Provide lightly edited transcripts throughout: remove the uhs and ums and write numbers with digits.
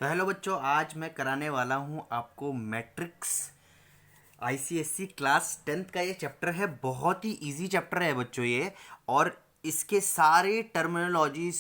तो हेलो बच्चों, आज मैं कराने वाला हूँ आपको मैट्रिक्स आईसीएससी क्लास 10th का। ये चैप्टर है, बहुत ही इजी चैप्टर है बच्चों ये। और इसके सारे टर्मिनोलॉजी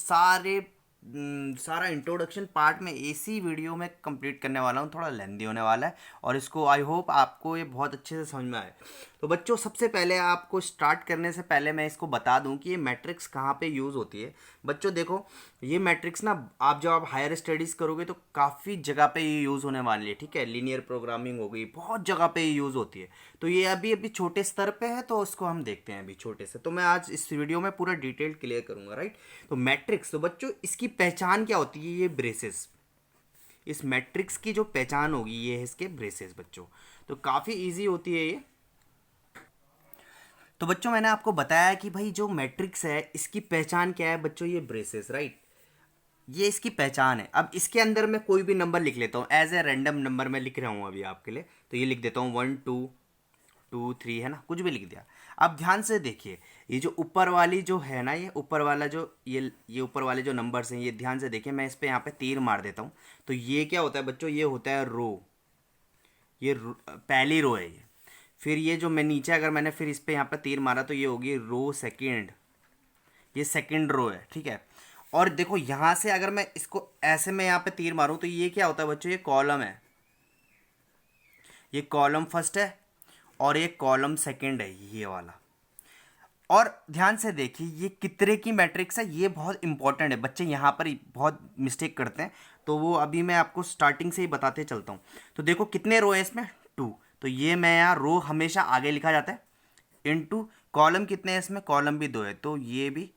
सारा इंट्रोडक्शन पार्ट में इसी वीडियो में कंप्लीट करने वाला हूँ। थोड़ा लेंदी होने वाला है और इसको आई होप आपको ये बहुत अच्छे से समझ में आए। तो बच्चों, सबसे पहले आपको स्टार्ट करने से पहले मैं इसको बता दूं कि ये मैट्रिक्स कहाँ पे यूज़ होती है। बच्चों देखो, ये मैट्रिक्स ना आप जब आप हायर स्टडीज़ करोगे तो काफ़ी जगह पे ये यूज़ होने वाली है। ठीक है, लीनियर प्रोग्रामिंग हो गई, बहुत जगह पे ये यूज़ होती है। तो ये अभी अभी छोटे स्तर पे है, तो उसको हम देखते हैं अभी छोटे से। तो मैं आज इस वीडियो में पूरा डिटेल क्लियर करूंगा, राइट। तो मैट्रिक्स, तो बच्चों इसकी पहचान क्या होती है? ये ब्रेसेस, इस मैट्रिक्स की जो पहचान होगी ये है इसके ब्रेसेस बच्चों। तो काफ़ी ईजी होती है ये। तो बच्चों मैंने आपको बताया कि भाई जो मैट्रिक्स है इसकी पहचान क्या है बच्चों? ये ब्रेसेस, राइट। ये इसकी पहचान है। अब इसके अंदर मैं कोई भी नंबर लिख लेता हूँ, एज ए रैंडम नंबर मैं लिख रहा हूँ अभी आपके लिए। तो ये लिख देता हूँ 1 2 2 3, है ना, कुछ भी लिख दिया। अब ध्यान से देखिए, ये जो ऊपर वाली जो है ना, ये ऊपर वाला जो ये ऊपर वाले जो नंबर्स हैं, ये ध्यान से देखिए। मैं इस पे यहाँ पे तीर मार देता हूँ तो ये क्या होता है बच्चों? ये होता है रो। पहली रो है ये। फिर ये जो मैं नीचे, अगर मैंने फिर इस पे यहाँ पे तीर मारा तो ये होगी रो सेकेंड, ये सेकेंड रो है, ठीक है। और देखो यहाँ से अगर मैं इसको ऐसे में यहाँ पे तीर मारूं तो ये क्या होता है बच्चों? ये कॉलम है, ये कॉलम फर्स्ट है और ये कॉलम सेकेंड है, ये वाला। और ध्यान से देखिए ये कितने की मैट्रिक्स है, ये बहुत इंपॉर्टेंट है। बच्चे यहाँ पर बहुत मिस्टेक करते हैं, तो वो अभी मैं आपको स्टार्टिंग से ही बताते चलता हूँ। तो देखो कितने रो है इसमें? 2। तो ये मैं यहाँ रो हमेशा आगे लिखा जाता है, इनटू कॉलम कितने हैं इसमें? कॉलम भी 2 है, तो ये भी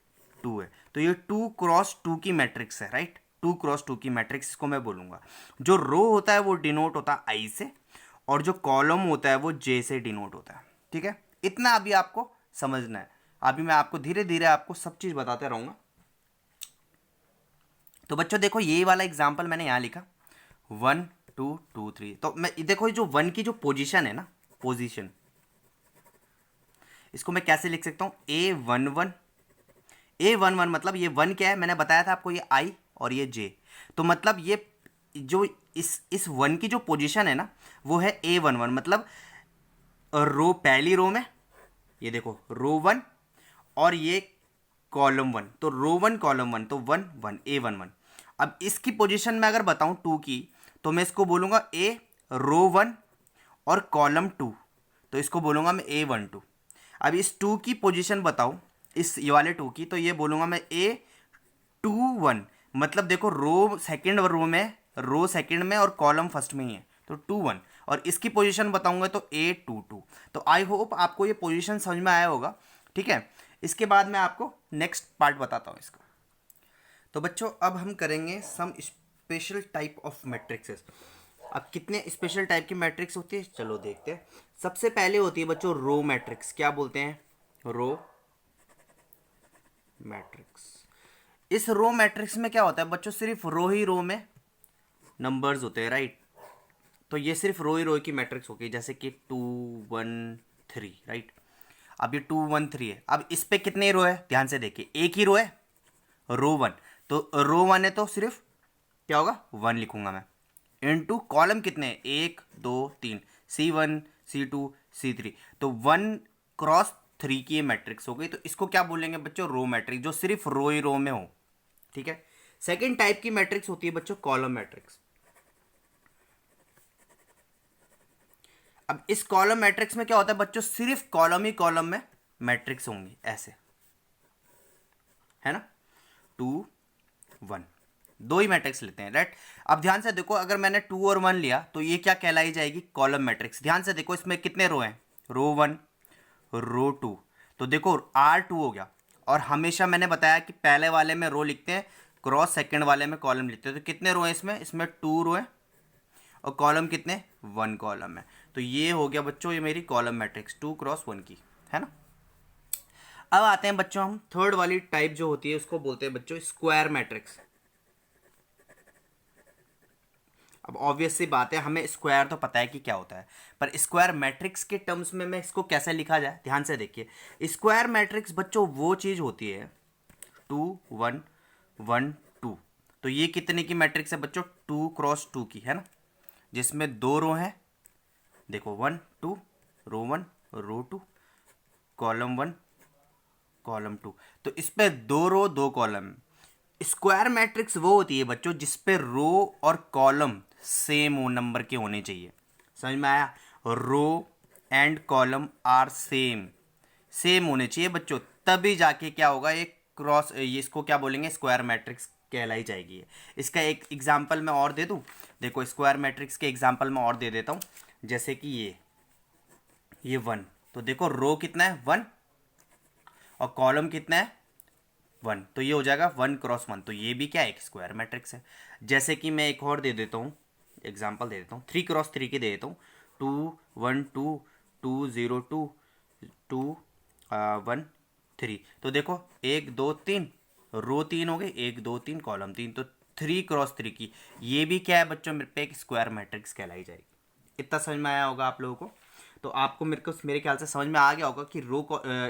2 है। तो ये 2 क्रॉस 2 की मैट्रिक्स है, राइट। 2 क्रॉस 2 की मैट्रिक्स इसको मैं बोलूँगा। जो रो होता है वो डिनोट होता है आई से, और जो कॉलम होता है वो जे से डिनोट होता है, ठीक है। इतना अभी आपको समझना है। अभी मैं आपको धीरे धीरे आपको सब चीज़ बताते रहूँगा। तो बच्चों देखो, ये वाला एग्जाम्पल मैंने यहाँ लिखा 1 2 2 3। तो मैं देखो, ये जो 1 की जो पोजीशन है ना, पोजीशन, इसको मैं कैसे लिख सकता हूँ? A11 मतलब ये 1 क्या है? मैंने बताया था आपको, ये I और ये J। तो मतलब ये जो इस 1 की जो पोजीशन है ना, वो है A11, मतलब रो, पहली रो में, ये देखो रो 1 और ये कॉलम 1, तो रो 1 कॉलम 1, तो 1 1 A11। अब इसकी पोजीशन में अगर बताऊं 2 की, तो मैं इसको बोलूंगा A रो 1 और कॉलम 2, तो इसको बोलूंगा मैं A12। अब इस 2 की पोजीशन बताओ, इस ये वाले 2 की, तो ये बोलूंगा मैं A21। मतलब देखो रो सेकंड रो सेकंड में और कॉलम फर्स्ट में ही है, तो 21। और इसकी पोजीशन बताऊंगा तो A22। तो आई होप आपको ये पोजीशन समझ में आया होगा, ठीक है। इसके बाद मैं आपको नेक्स्ट पार्ट बताता हूँ इसका। तो बच्चों अब हम करेंगे some special type of matrices. अब कितने स्पेशल टाइप की मैट्रिक्स होती है चलो देखते हैं। सबसे पहले होती है बच्चों रो मैट्रिक्स। क्या बोलते हैं? Row matrix. इस रो मैट्रिक्स में क्या होता है बच्चों? सिर्फ रो ही रो में नंबर्स होते हैं, राइट। तो ये सिर्फ रो ही रो की मैट्रिक्स होगी, जैसे कि 2 1 3, राइट। अब ये 2 1 3 है। अब इस पे कितने रो है? ध्यान से देखिए, एक ही रो है, रो 1। तो रो 1 है तो सिर्फ क्या होगा? 1 लिखूंगा मैं। इनटू कॉलम कितने हैं? 1 2 3, C1 C2 C3। तो 1 क्रॉस 3 की ये मैट्रिक्स हो गई। तो इसको क्या बोलेंगे बच्चों? रो मैट्रिक्स, जो सिर्फ रो ही रो में हो, ठीक है। सेकेंड टाइप की मैट्रिक्स होती है बच्चों कॉलम मैट्रिक्स। अब इस कॉलम मैट्रिक्स में क्या होता है बच्चों? सिर्फ कॉलम ही कॉलम में मैट्रिक्स होंगी, ऐसे, है ना। 2 1, दो ही मैट्रिक्स लेते हैं, राइट। अब ध्यान से देखो, अगर मैंने 2 और 1 लिया तो ये क्या कहलाई जाएगी? Column matrix. ध्यान से देखो, इसमें कितने रो हैं? रो 1 रो 2। तो देखो R2 हो गया। और हमेशा मैंने बताया कि पहले वाले में रो लिखते हैं, क्रॉस सेकंड वाले में कॉलम लिखते हैं। तो कितने रो हैं इसमें? इसमें 2 रो है और कॉलम कितने? 1 कॉलम है। तो ये हो गया बच्चों ये मेरी कॉलम मैट्रिक्स 2 क्रॉस 1 की, है ना। अब आते हैं बच्चों हम थर्ड वाली टाइप जो होती है उसको बोलते हैं बच्चों स्क्वायर मैट्रिक्स। अब ऑब्वियस सी बात है, हमें स्क्वायर तो पता है कि क्या होता है, पर स्क्वायर मैट्रिक्स के टर्म्स में मैं इसको कैसे लिखा जाए? ध्यान से देखिए, स्क्वायर मैट्रिक्स बच्चों वो चीज होती है 2 1 1 2, तो ये कितने की मैट्रिक्स है बच्चों, 2x2 की है ना, जिसमें 2 रो हैं, देखो 1 2, रो 1 रो 2, कॉलम 1 कॉलम 2। तो इस पे 2 रो 2 कॉलम। स्क्वायर मैट्रिक्स वो होती है बच्चों जिस पे रो और कॉलम सेम नंबर के होने चाहिए। समझ में आया? Row and column are same, same होने चाहिए बच्चों, तभी जाके क्या होगा, एक क्रॉस, ये इसको क्या बोलेंगे, स्क्वायर मैट्रिक्स कहलाई जाएगी। इसका एक एग्जांपल मैं और दे दूं, देखो स्क्वायर मैट्रिक्स के एग्जांपल मैं और दे देता हूं, जैसे कि ये 1, तो देखो रो कितना है 1 और कॉलम कितना है 1, तो ये हो जाएगा 1x1, तो ये भी क्या है, एक स्क्वायर मैट्रिक्स है। जैसे कि मैं एक और दे देता हूँ, एग्जांपल दे देता हूँ, 3x3 की दे देता हूँ, 2 1 2 2 0 2 2 1 3। तो देखो 1 2 3 रो 3 हो गए, 1 2 3 कॉलम 3, तो 3x3 की ये भी क्या है बच्चों, मेरे पे एक स्क्वायर मैट्रिक्स कहलाई जाएगी। इतना समझ में आया होगा आप लोगों को? तो आपको मेरे ख्याल से समझ में आ गया होगा कि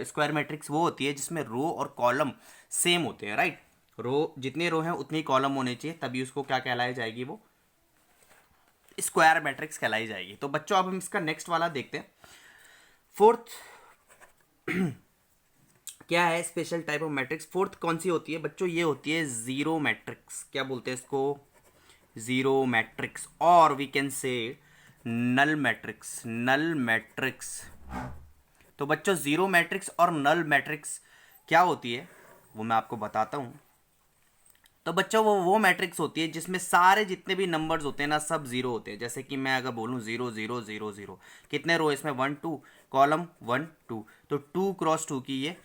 स्क्वायर मैट्रिक्स वो होती है जिसमें रो और कॉलम सेम होते हैं, राइट। रो जितने रो हैं उतनी कॉलम होने चाहिए, तभी उसको क्या कहलाई जाएगी, वो स्क्वायर मैट्रिक्स कहलाई जाएगी। तो बच्चों अब हम इसका नेक्स्ट वाला देखते हैं, फोर्थ क्या है special type of matrix. Fourth कौन सी होती है बच्चों, ये होती है जीरो मैट्रिक्स। क्या बोलते हैं इसको, जीरो मैट्रिक्स, और we can say null matrix, null matrix. तो बच्चों जीरो मैट्रिक्स और नल मैट्रिक्स क्या होती है वो मैं आपको बताता हूं। तो बच्चों वो मैट्रिक्स होती है जिसमें सारे जितने भी नंबर्स होते हैं ना सब जीरो होते हैं। जैसे कि मैं अगर बोलूं 0 0 0 0, कितने रो इसमें 1 2, कॉलम 1 2, तो 2x2 की ये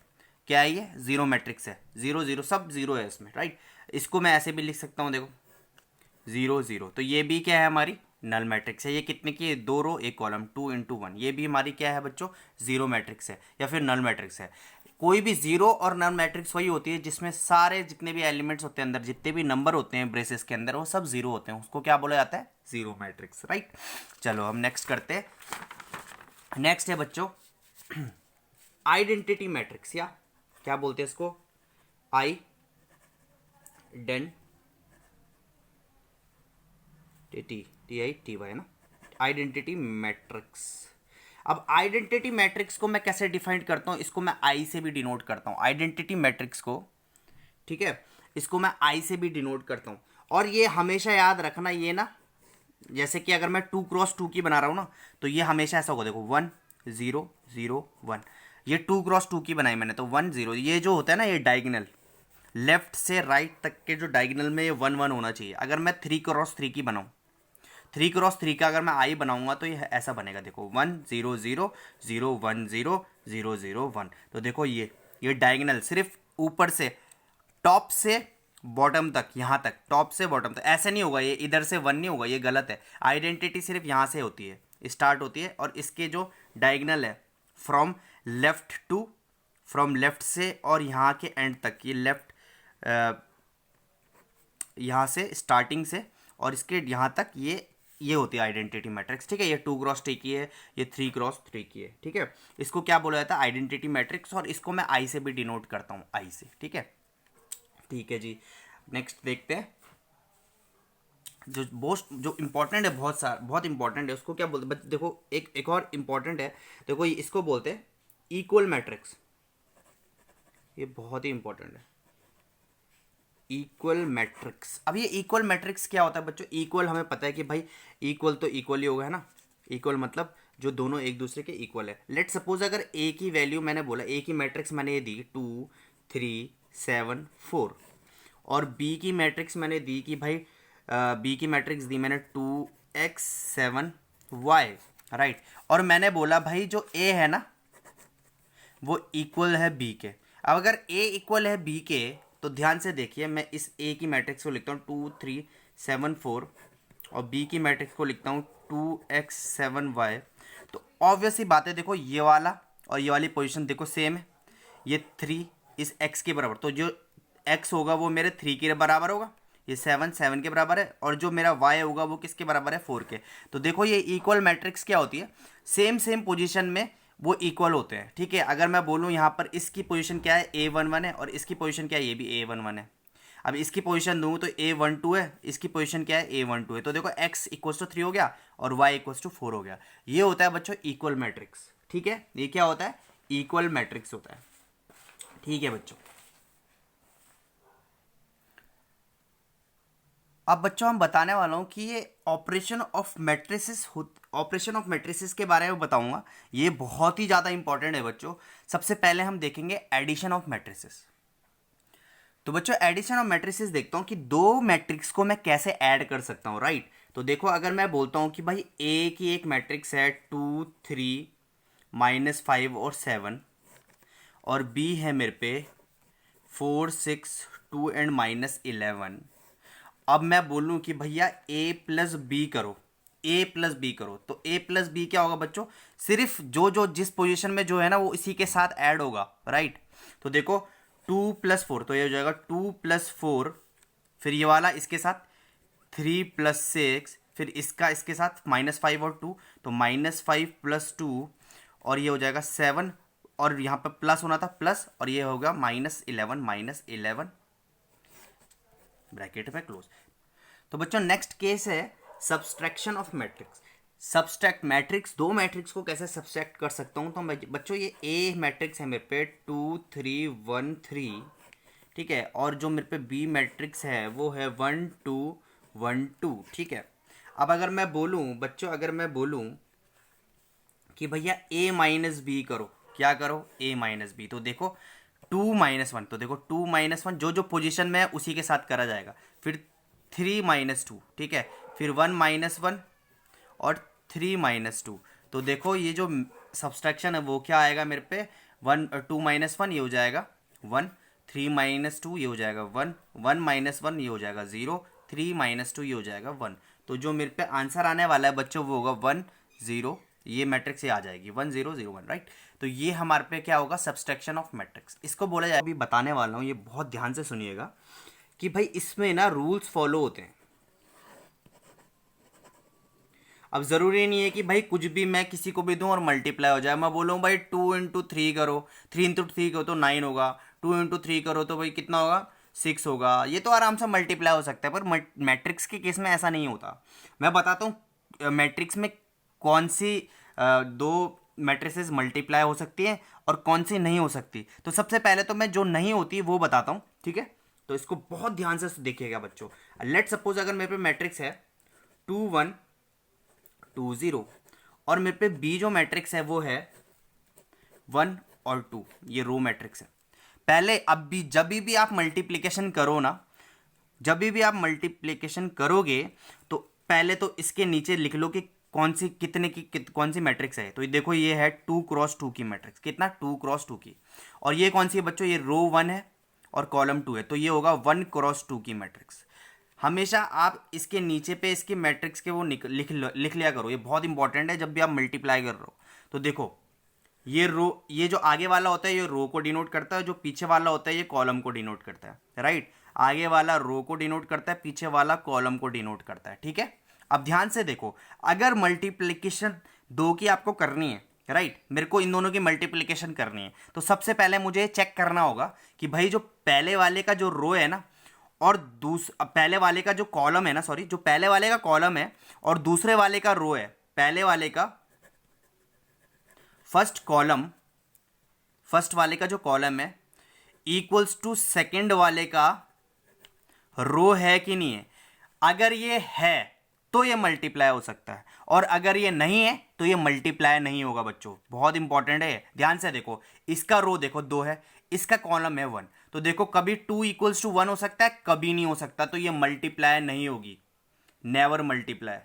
क्या है, ये जीरो मैट्रिक्स है, 0 0 सब जीरो है इसमें, राइट। इसको मैं ऐसे भी लिख सकता हूँ, देखो 0 0, तो ये भी क्या है, हमारी नल मैट्रिक्स है। ये कितने की, 2 रो 1 कॉलम, 2 × 1, ये भी हमारी क्या है बच्चों, जीरो मैट्रिक्स है या फिर नल मैट्रिक्स है। कोई भी जीरो और नल मैट्रिक्स वही होती है जिसमें सारे जितने भी एलिमेंट्स होते हैं अंदर, जितने भी नंबर होते हैं ब्रेसेस के अंदर, वो सब जीरो होते हैं, उसको क्या बोला जाता है, जीरो मैट्रिक्स, राइट। चलो हम नेक्स्ट करते हैं। नेक्स्ट है बच्चों आइडेंटिटी मैट्रिक्स, या क्या बोलते हैं इसको, TITY ना, आइडेंटिटी मैट्रिक्स। अब आइडेंटिटी मैट्रिक्स को मैं कैसे डिफाइन करता हूं, इसको मैं आई से भी डिनोट करता हूं, आइडेंटिटी मैट्रिक्स को, ठीक है, इसको मैं आई से भी डिनोट करता हूं। और ये हमेशा याद रखना, ये ना जैसे कि अगर मैं 2x2 की बना रहा हूं ना, तो ये हमेशा ऐसा होगा, देखो 1 0 0 1, ये 2x2 की बनाई मैंने, तो 1 0, ये जो होता है ना, ये डायगोनल लेफ्ट से राइट तक के जो डायगोनल में ये 1 1 होना चाहिए। अगर मैं 3x3 की बनाऊं, 3x3 का अगर मैं आई बनाऊंगा तो ये ऐसा बनेगा, देखो 1 0 0 0 1 0 0 0 1। तो देखो ये डायगोनल सिर्फ ऊपर से टॉप से बॉटम तक, यहाँ तक, टॉप से बॉटम तक, ऐसे नहीं होगा, ये इधर से 1 नहीं होगा, ये गलत है। आइडेंटिटी सिर्फ यहाँ से होती है, स्टार्ट होती है, और इसके जो डायगोनल है फ्रॉम लेफ्ट से और यहाँ के एंड तक, ये लेफ्ट यहाँ से स्टार्टिंग से और इसके यहाँ तक, ये होती है आइडेंटिटी मैट्रिक्स, ठीक है। ये 2x3 की है, ये 3x3 की है, ठीक है। इसको क्या बोला जाता है, आइडेंटिटी मैट्रिक्स, और इसको मैं आई से भी डिनोट करता हूँ, आई से, ठीक है। ठीक है जी, नेक्स्ट देखते हैं जो इंपॉर्टेंट है, बहुत इंपॉर्टेंट है, उसको क्या बोलते हैं, देखो एक और इंपॉर्टेंट है, देखो इसको बोलते हैं इक्वल मैट्रिक्स। ये बहुत ही इंपॉर्टेंट है, इक्वल मैट्रिक्स। अब ये इक्वल मैट्रिक्स क्या होता है बच्चों, इक्वल हमें पता है कि भाई इक्वल तो इक्वल ही होगा, है ना। इक्वल मतलब जो दोनों एक दूसरे के इक्वल है। लेट सपोज अगर ए की वैल्यू मैंने बोला, ए की मैट्रिक्स मैंने ये दी 2 3 7 4, और बी की मैट्रिक्स मैंने दी कि भाई बी की मैट्रिक्स दी मैंने 2x 7y, राइट। और मैंने बोला भाई जो ए है ना वो इक्वल है बी के। अब अगर ए इक्वल है बी के, तो ध्यान से देखिए, मैं इस ए की मैट्रिक्स को लिखता हूँ 2 3 7 4, और बी की मैट्रिक्स को लिखता हूँ 2x 7y। तो ऑब्वियस ही बात है, देखो ये वाला और ये वाली पोजीशन देखो सेम है, ये 3 इस x के बराबर, तो जो x होगा वो मेरे 3 के बराबर होगा, ये 7 7 के बराबर है, और जो मेरा y होगा वो किसके बराबर है, 4 के। तो देखो ये इक्वल मैट्रिक्स क्या होती है, सेम पोजीशन में वो इक्वल होते हैं, ठीक है। अगर मैं बोलूँ यहाँ पर इसकी पोजीशन क्या है, A11 है, और इसकी पोजीशन क्या है, ये भी A11 है। अब इसकी पोजीशन दूँ तो A12 है, इसकी पोजीशन क्या है A12 है, तो देखो x इक्वल्स टू 3 हो गया और y इक्वल्स टू 4 हो गया। ये होता है बच्चों इक्वल मैट्रिक्स, ठीक है, ये क्या होता है इक्वल मैट्रिक्स होता है, ठीक है बच्चों। अब बच्चों हम बताने वाला हूँ कि ये ऑपरेशन ऑफ मैट्रिसेस के बारे में बताऊंगा, ये बहुत ही ज़्यादा इंपॉर्टेंट है बच्चों। सबसे पहले हम देखेंगे एडिशन ऑफ मैट्रिसेस। तो बच्चों एडिशन ऑफ मैट्रिसेस देखता हूँ कि दो मैट्रिक्स को मैं कैसे ऐड कर सकता हूँ, राइट। तो देखो अगर मैं बोलता हूँ कि भाई ए की एक मैट्रिक्स है 2 3 -5 और 7 और बी है मेरे पे 4 6 2 एंड -11। अब मैं बोलूँ कि भैया a प्लस बी करो, a प्लस बी करो, तो a प्लस बी क्या होगा बच्चों, सिर्फ जो जो जिस पोजीशन में जो है ना वो इसी के साथ ऐड होगा, राइट। तो देखो 2 + 4 तो ये हो जाएगा 2 + 4, फिर ये वाला इसके साथ 3 + 6, फिर इसका इसके साथ -5 और 2, तो -5 + 2 और ये हो जाएगा 7, और यहाँ पर प्लस होना था प्लस, और ये होगा -11 ब्रैकेट में क्लोज। तो बच्चों नेक्स्ट केस है subtraction of matrix. Subtract matrix, दो मैट्रिक्स को कैसे सब्सट्रैक्ट कर सकता हूँ, तो बच्चों ये ए मैट्रिक्स है मेरे पे 2 3 1 3, ठीक है, और जो मेरे पे बी मैट्रिक्स है वो है 1 2 1 2, ठीक है। अब अगर मैं बोलूँ बच्चों, अगर मैं बोलूँ कि भैया a माइनस बी करो, क्या करो a माइनस बी, तो देखो 2 -1, तो देखो 2 -1 जो जो पोजीशन में है उसी के साथ करा जाएगा, फिर 3 -2, ठीक है, फिर 1 -1 और 3 -2, तो देखो ये जो सब्सट्रैक्शन है वो क्या आएगा मेरे पे 2 -1 ये हो जाएगा 1, 3 -2 ये हो जाएगा 1, 1 -1 ये हो जाएगा 0, 3 -2 ये हो जाएगा 1। तो जो मेरे पे आंसर आने वाला है बच्चों वो होगा 1 0, ये मैट्रिक्स से आ जाएगी 1 0 0 1, राइट। तो ये हमारे पे क्या होगा सब्सट्रैक्शन ऑफ मैट्रिक्स, इसको बोला जाए। अभी बताने वाला हूँ, ये बहुत ध्यान से सुनिएगा कि भाई इसमें ना रूल्स फॉलो होते हैं। अब ज़रूरी नहीं है कि भाई कुछ भी मैं किसी को भी दूं और मल्टीप्लाई हो जाए। मैं बोलूँ भाई 2 × 3 करो, 3 × 3 करो तो 9 होगा, 2 × 3 करो तो भाई कितना होगा 6 होगा, ये तो आराम से मल्टीप्लाई हो सकता है। पर मैट्रिक्स के केस में ऐसा नहीं होता। मैं बताता हूँ मैट्रिक्स में कौन सी दो मैट्रिसेस मल्टीप्लाई हो सकती है और कौन सी नहीं हो सकती। तो सबसे पहले तो मैं जो नहीं होती वो बताता हूँ, ठीक है। तो इसको बहुत ध्यान से देखिएगा बच्चों। लेट सपोज अगर मेरे पे मैट्रिक्स है 2 1 2 0 और मेरे पे बी जो मैट्रिक्स है वो है 1 और 2, ये रो मैट्रिक्स है। पहले अब भी जब भी आप मल्टीप्लिकेशन करो ना, जब भी आप मल्टीप्लिकेशन करोगे तो पहले तो इसके नीचे लिख लो कि कौन सी कितने की कौन सी मैट्रिक्स है। तो देखो ये है 2 × 2 की मैट्रिक्स, कितना 2 × 2 की, और ये कौन सी है बच्चों, ये रो 1 है और कॉलम 2 है, तो ये होगा 1 × 2 की मैट्रिक्स। हमेशा आप इसके नीचे पे इसके मैट्रिक्स के वो लिख लिया करो, ये बहुत इंपॉर्टेंट है जब भी आप मल्टीप्लाई कर रहे हो। तो देखो ये रो, ये जो आगे वाला होता है ये रो को डिनोट करता है, जो पीछे वाला होता है ये कॉलम को डिनोट करता है, राइट। आगे वाला रो को डिनोट करता है, पीछे वाला कॉलम को डिनोट करता है, ठीक है। अब ध्यान से देखो, अगर मल्टीप्लिकेशन दो की आपको करनी है, राइट, मेरे को इन दोनों की मल्टीप्लिकेशन करनी है, तो सबसे पहले मुझे चेक करना होगा कि भाई जो पहले वाले का जो रो है ना और पहले वाले का जो कॉलम है ना, सॉरी, जो पहले वाले का कॉलम है और दूसरे वाले का रो है, पहले वाले का फर्स्ट वाले का जो कॉलम है इक्वल्स टू सेकंड वाले का रो है कि नहीं है। अगर ये है तो ये मल्टीप्लाई हो सकता है, और अगर ये नहीं है तो ये मल्टीप्लाई नहीं होगा बच्चों, बहुत इंपॉर्टेंट है। ध्यान से देखो, इसका रो देखो 2 है, इसका कॉलम है 1, तो देखो कभी 2 = 1 हो सकता है, कभी नहीं हो सकता, तो ये मल्टीप्लाई नहीं होगी, नेवर मल्टीप्लाई,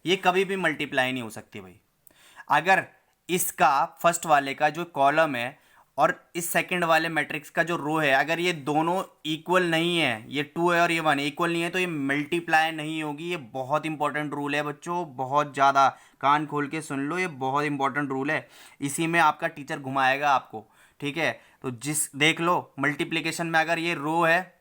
ये कभी भी मल्टीप्लाई नहीं हो सकती भाई। अगर इसका फर्स्ट वाले का जो कॉलम है और इस सेकंड वाले मैट्रिक्स का जो रो है, अगर ये दोनों इक्वल नहीं है, ये 2 है और ये 1 इक्वल नहीं है, तो ये मल्टीप्लाई नहीं होगी। ये बहुत इंपॉर्टेंट रूल है बच्चों, बहुत ज़्यादा कान खोल के सुन लो, ये बहुत इंपॉर्टेंट रूल है, इसी में आपका टीचर घुमाएगा आपको, ठीक है। तो देख लो मल्टीप्लिकेशन में अगर ये रो है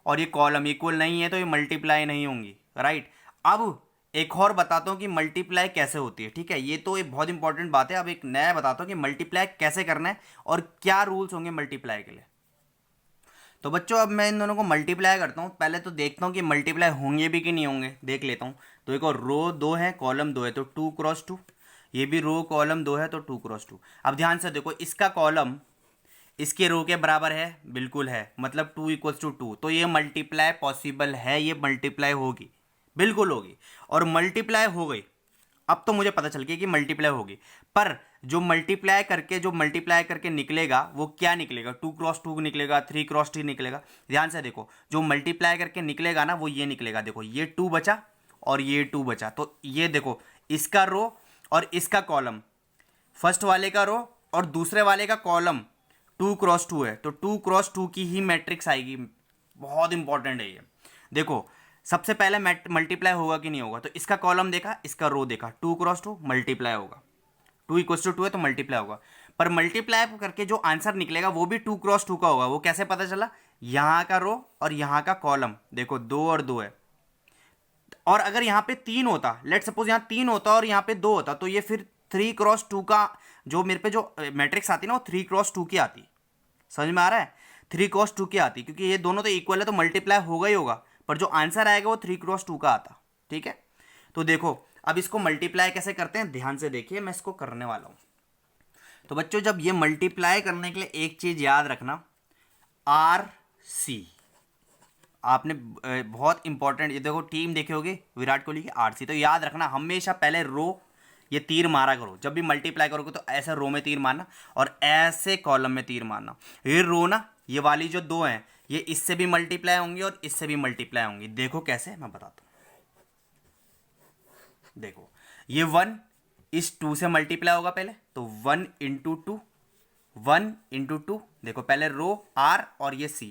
और ये कॉलम इक्वल नहीं है तो ये मल्टीप्लाई नहीं होंगी, राइट। अब एक और बताता हूँ कि मल्टीप्लाई कैसे होती है, ठीक है, ये तो एक बहुत इंपॉर्टेंट बात है। अब एक नया बताता हूँ कि मल्टीप्लाई कैसे करना है और क्या रूल्स होंगे मल्टीप्लाई के लिए। तो बच्चों अब मैं इन दोनों को मल्टीप्लाई करता हूँ, पहले तो देखता हूँ कि मल्टीप्लाई होंगे भी कि नहीं होंगे, देख लेता हूँ। तो देखो रो 2 है कॉलम 2 है तो 2 × 2, ये भी रो कॉलम 2 है तो 2 × 2। अब ध्यान से देखो इसका कॉलम इसके रो के बराबर है, बिल्कुल है, मतलब 2 = 2, तो ये मल्टीप्लाई पॉसिबल है, ये मल्टीप्लाई होगी, बिल्कुल होगी। और मल्टीप्लाई हो गई, अब तो मुझे पता चल गया कि मल्टीप्लाई होगी। पर जो मल्टीप्लाई करके निकलेगा वो क्या निकलेगा, 2 × 2 निकलेगा, 3 × 3 निकलेगा। ध्यान से देखो जो मल्टीप्लाई करके निकलेगा ना वो ये निकलेगा, देखो ये 2 बचा और ये 2 बचा, तो ये देखो इसका रो और इसका कॉलम, फर्स्ट वाले का रो और दूसरे वाले का कॉलम 2 × 2 है, तो 2 × 2 की ही मैट्रिक्स आएगी। बहुत इंपॉर्टेंट है ये। देखो सबसे पहले मल्टीप्लाई होगा कि नहीं होगा, तो इसका कॉलम देखा इसका रो देखा, 2 × 2 मल्टीप्लाई होगा, 2 = 2 है तो मल्टीप्लाई होगा। पर मल्टीप्लाई करके जो आंसर निकलेगा वो भी 2 × 2 का होगा। वो कैसे पता चला, यहाँ का रो और यहाँ का कॉलम, देखो 2 और 2 है। और अगर यहाँ पे 3 होता, लेट सपोज यहाँ 3 होता और यहाँ पे 2 होता, तो ये फिर 3 × 2 का जो मेरे पे जो मैट्रिक्स आती ना वो 3 × 2 की आती। समझ में आ रहा है, 3 × 2 की आती, क्योंकि ये दोनों तो इक्वल है तो मल्टीप्लाई होगा ही होगा, पर जो आंसर आएगा वो 3 × 2 का आता। ठीक है, तो देखो अब इसको मल्टीप्लाई कैसे करते हैं, ध्यान से देखिए, मैं इसको करने वाला हूं। तो बच्चों जब ये मल्टीप्लाई करने के लिए एक चीज याद रखना, RC, आपने बहुत इंपॉर्टेंट, ये देखो टीम देखे होगे विराट कोहली की, RC, तो याद रखना हमेशा पहले रो ये तीर मारा करो, जब भी मल्टीप्लाई करोगे तो ऐसे रो में तीर मारना और ऐसे कॉलम में तीर मारना। ये रो ना, ये वाली जो 2 हैं ये इससे भी मल्टीप्लाई होंगी और इससे भी मल्टीप्लाई होंगी। देखो कैसे, मैं बताता हूं। देखो ये 1 इस 2 से मल्टीप्लाई होगा पहले, तो 1 × 2, 1 × 2, देखो पहले रो R और ये C,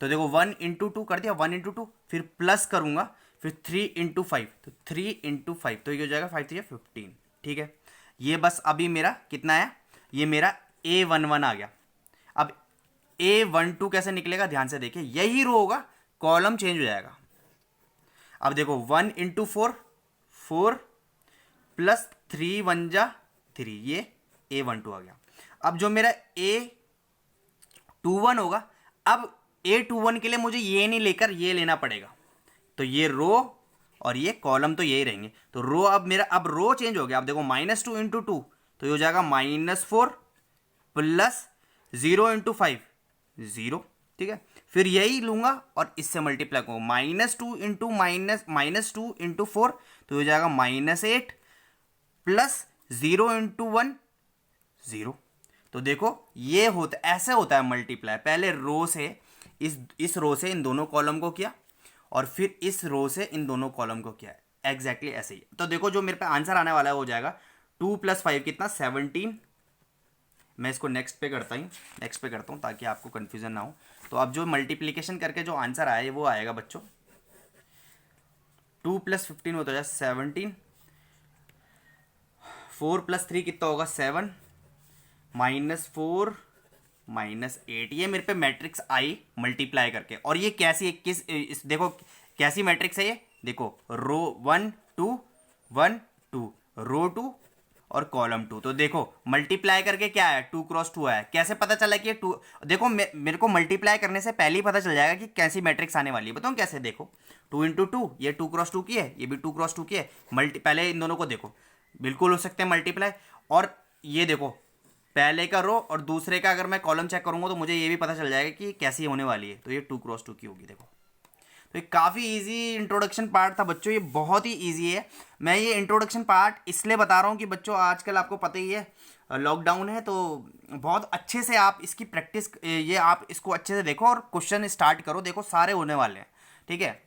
तो देखो 1 × 2 कर दिया, 1 × 2, फिर प्लस करूंगा, फिर 3 × 5, तो 3 × 5, तो ये हो जाएगा 5 × 15। ठीक है, ये बस अभी मेरा कितना आया, ये मेरा A11 आ गया। अब A12 कैसे निकलेगा, ध्यान से देखिए, यही रो होगा, कॉलम चेंज हो जाएगा। अब देखो 1 × 4, 4 प्लस 3 1 जा 3, ये A12 आ गया। अब जो मेरा A21 होगा, अब A21 के लिए मुझे ये नहीं लेकर ये लेना पड़ेगा, तो ये रो और ये कॉलम तो यही रहेंगे, तो रो अब मेरा, अब रो चेंज हो गया। अब देखो -2 × 2, तो ये हो जाएगा -4 प्लस 0 × 5, 0। ठीक है, फिर यही लूंगा और इससे मल्टीप्लाई करूंगा, -2 × 4, तो हो जाएगा -8 प्लस 0 × 1, 0। तो देखो ये होता, ऐसे होता है मल्टीप्लाई, पहले रो से इस रो से इन दोनों कॉलम को किया और फिर इस रो से इन दोनों कॉलम को किया, एग्जैक्टली ऐसे ही। तो देखो जो मेरे पे आंसर आने वाला है वो जाएगा 2 + 5 कितना, 17। मैं इसको नेक्स्ट पे करता हूँ ताकि आपको कन्फ्यूजन ना हो। तो अब जो मल्टीप्लिकेशन करके जो आंसर आया वो आएगा बच्चों 2 + 15 होता है 17, 4 + 3 कितना होगा 7, -4 -8, ये मेरे पे मैट्रिक्स आई मल्टीप्लाई करके। और ये कैसी देखो कैसी मैट्रिक्स है ये, देखो रो 1 2 1 2, रो 2 और कॉलम 2, तो देखो मल्टीप्लाई करके क्या है 2 × 2 है। कैसे पता चला कि ये 2, देखो मेरे को मल्टीप्लाई करने से पहले ही पता चल जाएगा कि कैसी मैट्रिक्स आने वाली है। बताऊँ कैसे, देखो 2 × 2, ये 2 × 2 की है, ये भी 2 × 2 की है, पहले इन दोनों को देखो, बिल्कुल हो सकते हैं मल्टीप्लाई। और ये देखो पहले का रो और दूसरे का अगर मैं कॉलम चेक करूंगा तो मुझे ये भी पता चल जाएगा कि कैसी होने वाली है, तो ये 2 × 2 की होगी। देखो तो ये काफ़ी इजी इंट्रोडक्शन पार्ट था बच्चों, ये बहुत ही इजी है। मैं ये इंट्रोडक्शन पार्ट इसलिए बता रहा हूँ कि बच्चों आजकल आपको पता ही है लॉकडाउन है, तो बहुत अच्छे से आप इसकी प्रैक्टिस, ये आप इसको अच्छे से देखो और क्वेश्चन स्टार्ट करो, देखो सारे होने वाले हैं। ठीक है,